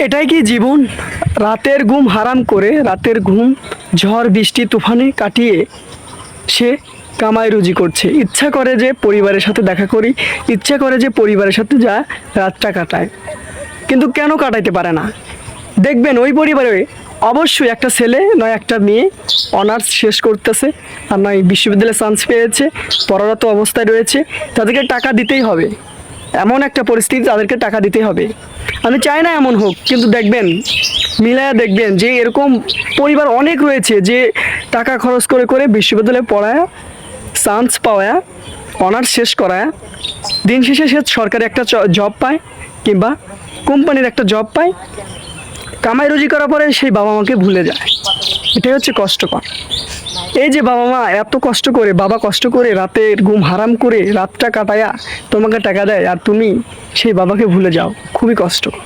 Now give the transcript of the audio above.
এটাই কি জীবন? রাতের ঘুম হারাম করে, রাতের ঘুম ঝড় বৃষ্টি তুফানে কাটিয়ে সে কামাই রুজি করছে। ইচ্ছা করে যে পরিবারের সাথে দেখা করি, ইচ্ছা করে যে পরিবারের সাথে যা রাতটা কাটায়, কিন্তু কেন কাটাইতে পারে না? দেখবেন ওই পরিবারে অবশ্যই একটা ছেলে নয় একটা মেয়ে অনার্স শেষ করতেছে, আর নয় বিশ্ববিদ্যালয়ে চান্স পেয়েছে, পড়ারত অবস্থায় রয়েছে, তাদেরকে টাকা দিতেই হবে। এমন একটা পরিস্থিতি, তাদেরকে টাকা দিতেই হবে। আমি চাই না এমন হোক, কিন্তু দেখবেন মিলায়া দেখবেন যে এরকম পরিবার অনেক রয়েছে যে টাকা খরচ করে করে বিশ্ববিদ্যালয়ে পড়ায়, চান্স পাওয়া, অনার্স শেষ করায়, দিন শেষে সে সরকারি একটা জব পায় কিংবা কোম্পানির একটা জব পায়, কামাই রুজি করার পরে সেই বাবা মাকে ভুলে যায়। এটাই হচ্ছে কষ্টকর। এই যে বাবা মা এত কষ্ট করে, বাবা কষ্ট করে রাতের ঘুম হারাম করে রাতটা কাটায়া তোমাকে টাকা দেয়, আর তুমি সেই বাবাকে ভুলে যাও, খুবই কষ্টকর।